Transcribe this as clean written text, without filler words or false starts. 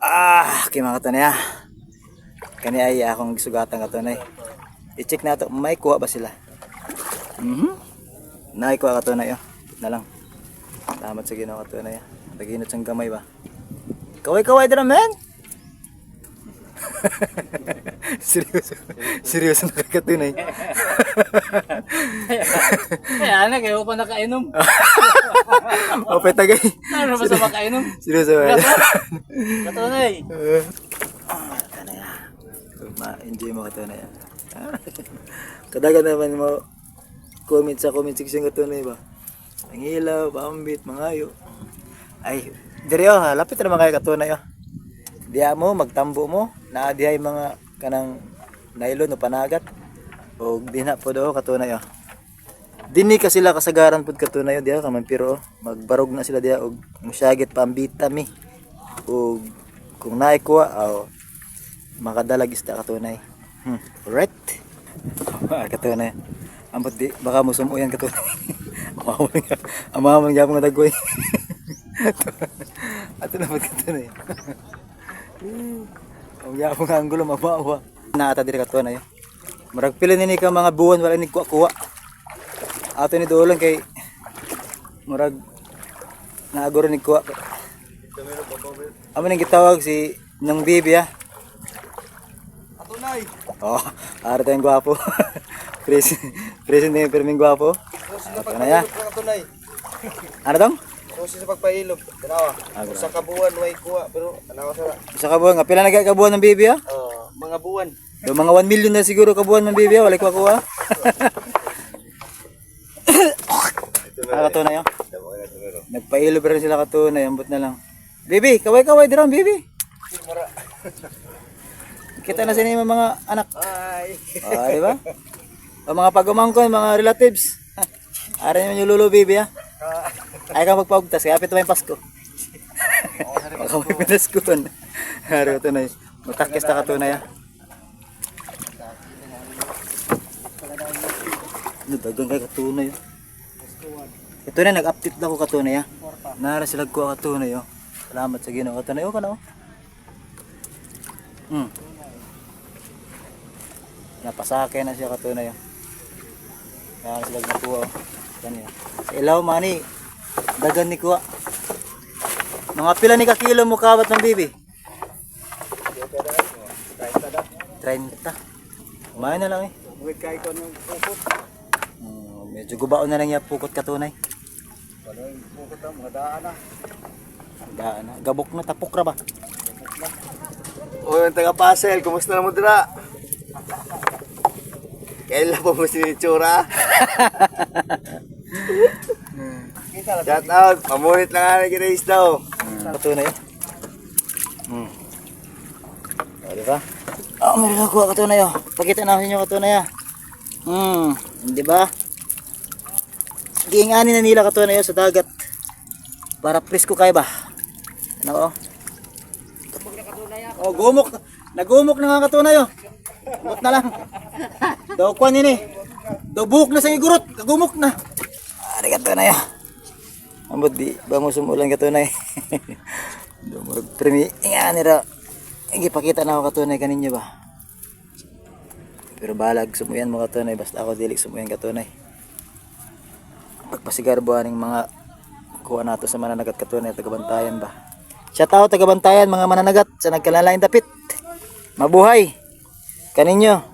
Mga katunay ah. Kani ay akong sugatan katunay. I-check na to, may kuha ba sila? Nay kuha katunay oh. Na lang. Salamat sa Ginoo katunay ah. Taginot sang gamay ba. Kaway-kaway dira men. Seryoso na katunay. Kaya na kayo pa nakainom. Ope tagay. Ano ba sa makainom? Seryoso ba? Katunay. Kanay ah. Ma-enjoy mo katunay ah. Kadagan naman mo comment sa comment section katunay ba. Ang ilaw, bambit, mangayo. Ay, diri oh, lapit na mga katunay oh. Diya mo magtambo mo, naadihay mga kanang nylon o panagat. O di na po do katunay oh. Dini ka sila kasagaran pud katunay oh, diya kaman pero magbarog na sila diya og musyagit pambita mi. O kung naay kuha oh, makadalag isda katunay. Right. Katunay. Ambot di baka mo sumuyan katunay. Amaman gyapon nga dagway. Ato na pud katunay. Ang gyapon nga anggulo mabawa. Naata diri katunay. Murag pila nini ka mga buwan wala ni kuha. Ato ni dolan kay murag naaguro ni kuha. Amo ning gitawag si Nong Bibi ah. Katunay. Oh, ara tayong gwapo. Present ni perming gwapo. Ito na ya. Katunay. Ano dong? Kasi sa pagpailog, tanawa. Sa kabuan way kuha pero tanawa sa Isa ka buwan, nga pila na kabuwan ng Bibi ah? mga buwan. Do mga 1 million na siguro kabuwan ng Bibi ah, wala ko kuha. Katunay oh. Nagpailo pa rin sila katunay, ambot na lang. Bibi, kaway-kaway diram Bibi. Kita na sini mga anak. Ay. Di ba? O mga pagumangkon, mga relatives. Ara nyo yung lulo, Bibi, ha? Ay ka magpaugtas, kaya pito may Pasko. Ako may pinaskuton. Ara ito na yun. Matakis na katunay, ha? Dagang kay katunay, ha? Ito na, nag-update na ko katunay, ha? Nara sila ko katunay, ha? Salamat sa Ginoo katunay, o ka na, o? Napasakay na siya katunay, ha? Kaya sila nakuha, kanya. Sa ilaw mani, dagan ni kuha. Mga pila ni kakilo mo kawat ng Bibi? 30. Kumain na lang eh. Buwit kay ko ng pukot. Medyo gubaon na lang niya pukot katunay. Wala yung pukot ang mga daan na. Daan na. Gabok na tapok ra ba? O yung taga-pasel, kumusta na mo dira? Kailan po mo sinitsura? Shout out, pamunit lang nga na daw. Katunay. O, di ba? Oh, meron ako katunay oh. Pakita namin inyo katunay ah. Di ba? Giingani na nila katunay sa dagat. Para presko kay ba? Ano oh? Oh, gumok. Nagumok na nga katunay oh. Umot na lang. Daw kwan ini. Daw buhok na sa igurot. Kagumok na. Ari katunay ah. Ambot di ba mo sumulan katunay. Do mo premi ingani ra. Ipakita na ako katunay kaninyo ba. Pero balag sumuyan mo katunay basta ako dili sumuyan katunay. Pagpasigar buhaning mga kuha nato sa mananagat katunay tagabantayan ba. Shout out tagabantayan mga mananagat sa nagkalalain dapit. Mabuhay kaninyo.